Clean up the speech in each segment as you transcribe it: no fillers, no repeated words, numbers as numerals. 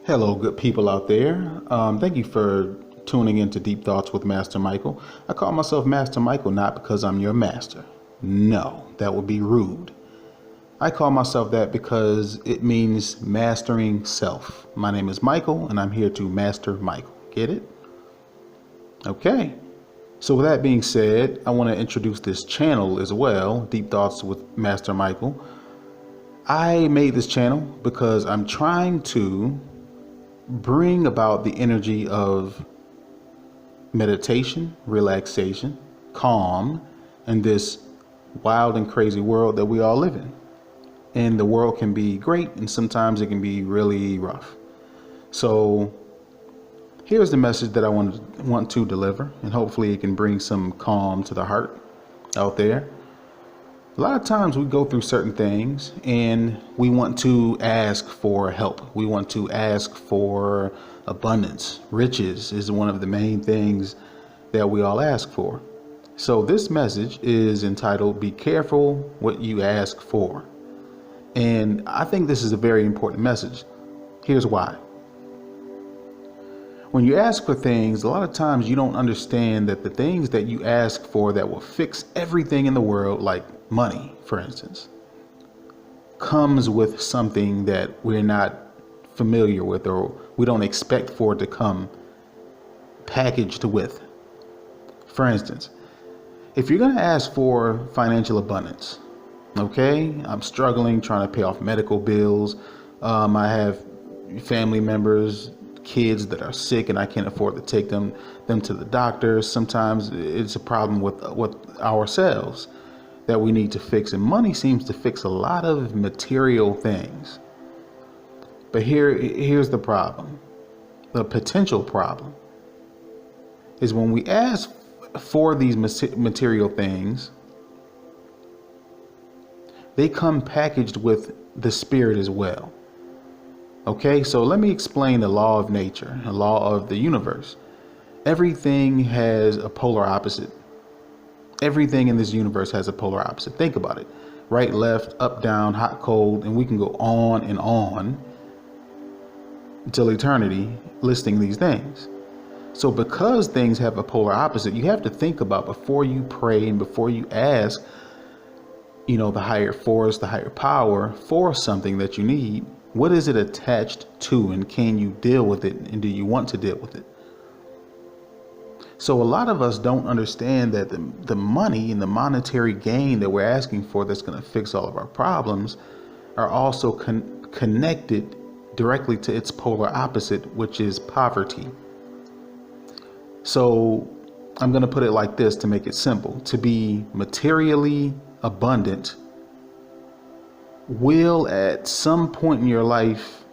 Hello, good people out there. Thank you for tuning in to Deep Thoughts with Master Myko. I call myself Master Myko not because I'm your master. No, that would be rude. I call myself that because it means mastering self. My name is Myko, and I'm here to master Myko. Get it? Okay. So with that being said, I want to introduce this channel as well, Deep Thoughts with Master Myko. I made this channel because I'm trying to bring about the energy of meditation, relaxation, calm in this wild and crazy world that we all live in. And the world can be great, and sometimes it can be really rough. So here's the message that I want to deliver, and hopefully it can bring some calm to the heart out there. A lot of times we go through certain things and we want to ask for help. We want to ask for abundance. Riches is one of the main things that we all ask for. So this message is entitled, Be Careful What You Ask For. And I think this is a very important message. Here's why. When you ask for things, a lot of times you don't understand that the things that you ask for that will fix everything in the world, like money, for instance, comes with something that we're not familiar with, or we don't expect for it to come packaged with. For instance, if you're going to ask for financial abundance, okay, I'm struggling trying to pay off medical bills. I have family members, kids that are sick, and I can't afford to take them to the doctor. Sometimes it's a problem with ourselves that we need to fix, and money seems to fix a lot of material things. But here's the problem. The potential problem is when we ask for these material things, they come packaged with the spirit as well. Okay, so let me explain the law of nature, the law of the universe. Everything has a polar opposite. Everything in this universe has a polar opposite. Think about it. Right, left, up, down, hot, cold, and we can go on and on until eternity listing these things. So because things have a polar opposite, you have to think about, before you pray and before you ask, the higher force, the higher power for something that you need, what is it attached to, and can you deal with it, and do you want to deal with it? So a lot of us don't understand that the money and the monetary gain that we're asking for that's going to fix all of our problems are also connected directly to its polar opposite, which is poverty. So I'm going to put it like this to make it simple. To be materially abundant will at some point in your life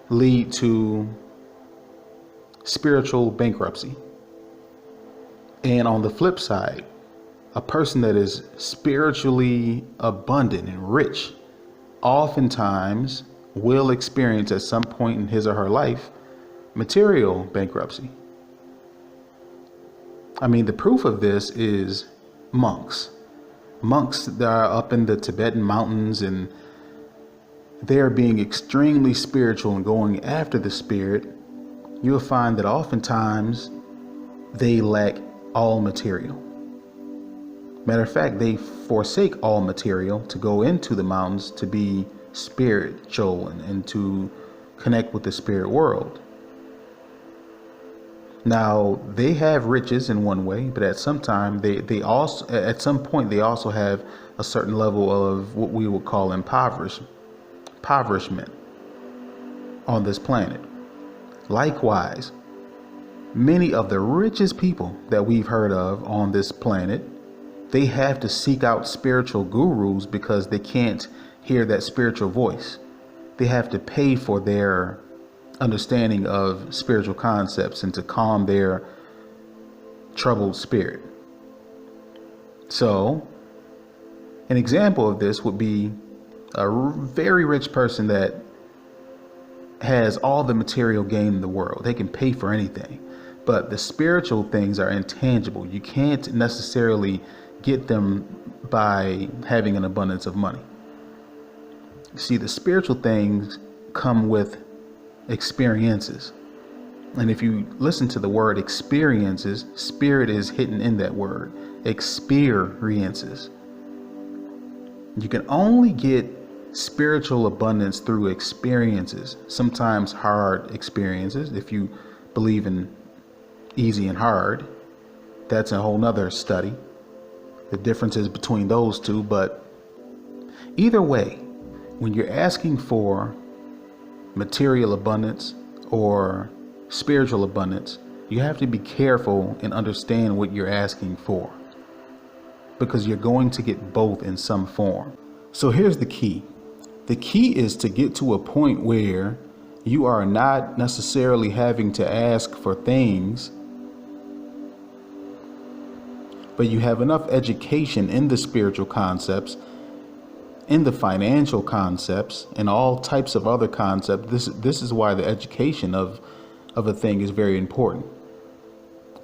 lead to spiritual bankruptcy. And on the flip side, a person that is spiritually abundant and rich oftentimes will experience at some point in his or her life material bankruptcy. I mean, the proof of this is monks. Monks that are up in the Tibetan mountains, and they're being extremely spiritual and going after the spirit. You'll find that oftentimes they lack all material. Matter of fact, they forsake all material to go into the mountains to be spiritual and to connect with the spirit world. Now, they have riches in one way, but at some point they also have a certain level of what we would call impoverishment on this planet. Likewise, many of the richest people that we've heard of on this planet, they have to seek out spiritual gurus because they can't hear that spiritual voice. They have to pay for their understanding of spiritual concepts and to calm their troubled spirit. So an example of this would be a very rich person that has all the material gain in the world. They can pay for anything, but the spiritual things are intangible. You can't necessarily get them by having an abundance of money. See, the spiritual things come with experiences. And if you listen to the word experiences, spirit is hidden in that word. Experiences. You can only get spiritual abundance through experiences, sometimes hard experiences. If you believe in easy and hard, that's a whole nother study, the differences between those two. But either way, when you're asking for material abundance or spiritual abundance, you have to be careful and understand what you're asking for, because you're going to get both in some form. So here's the key. The key is to get to a point where you are not necessarily having to ask for things, but you have enough education in the spiritual concepts, in the financial concepts, and all types of other concepts. This is why the education of a thing is very important.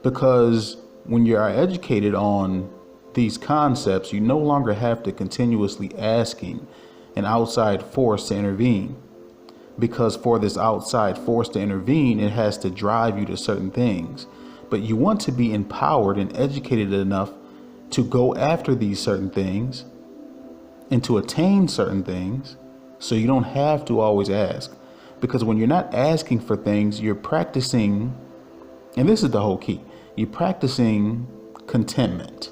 Because when you are educated on these concepts, you no longer have to continuously asking an outside force to intervene, because for this outside force to intervene, it has to drive you to certain things. But you want to be empowered and educated enough to go after these certain things and to attain certain things, so you don't have to always ask. Because when you're not asking for things, you're practicing, and this is the whole key, you're practicing contentment.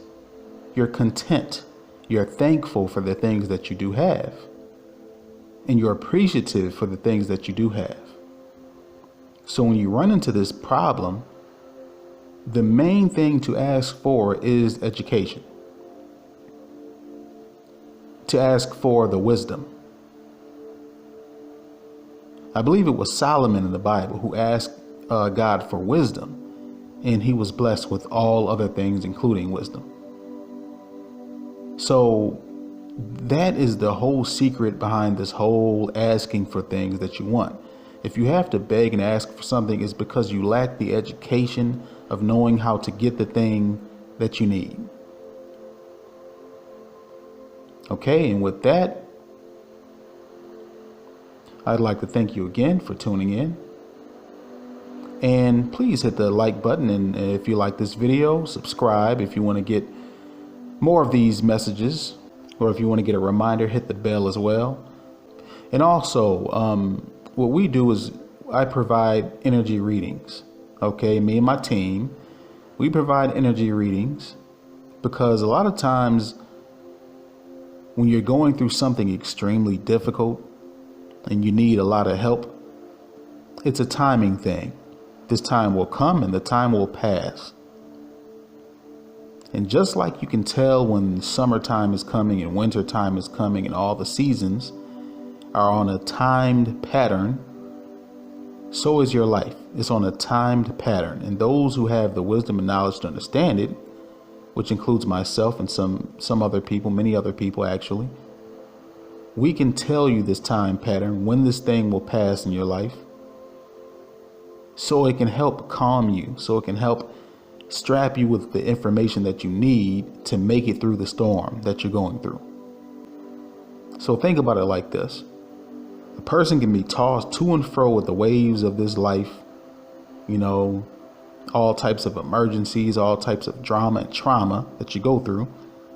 You're content. You're thankful for the things that you do have. And you're appreciative for the things that you do have. So when you run into this problem, the main thing to ask for is education. To ask for the wisdom. I believe it was Solomon in the Bible who asked God for wisdom, and he was blessed with all other things, including wisdom. So that is the whole secret behind this whole asking for things that you want. If you have to beg and ask for something, it's because you lack the education of knowing how to get the thing that you need. Okay, and with that, I'd like to thank you again for tuning in. And please hit the like button, and if you like this video, subscribe if you want to get more of these messages, or if you want to get a reminder, hit the bell as well. And also, what we do is I provide energy readings. Okay, me and my team, we provide energy readings because a lot of times when you're going through something extremely difficult and you need a lot of help, it's a timing thing. This time will come and the time will pass. And just like you can tell when summertime is coming and winter time is coming and all the seasons are on a timed pattern, so is your life. It's on a timed pattern. And those who have the wisdom and knowledge to understand it, which includes myself and some other people, many other people actually, we can tell you this time pattern, when this thing will pass in your life, so it can help calm you, so it can help strap you with the information that you need to make it through the storm that you're going through. So think about it like this. A person can be tossed to and fro with the waves of this life, all types of emergencies, all types of drama and trauma that you go through,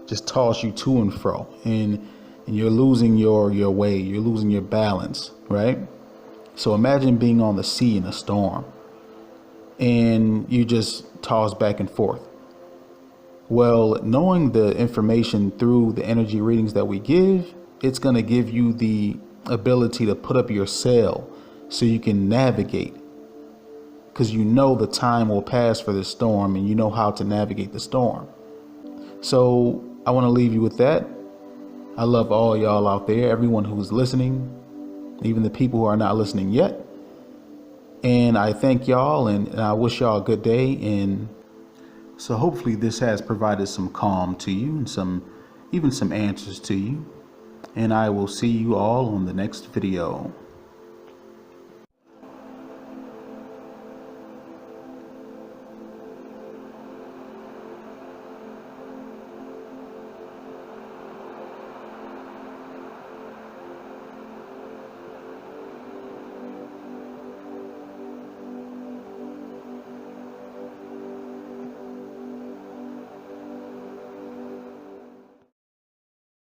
just toss you to and fro, and you're losing your way, you're losing your balance, right? So imagine being on the sea in a storm and you just toss back and forth. Well, knowing the information through the energy readings that we give, it's going to give you the ability to put up your sail so you can navigate, because you know the time will pass for the storm and you know how to navigate the storm. So I want to leave you with that. I love all y'all out there, everyone who's listening, even the people who are not listening yet. And I thank y'all, and I wish y'all a good day. And so hopefully this has provided some calm to you and even some answers to you. And I will see you all on the next video.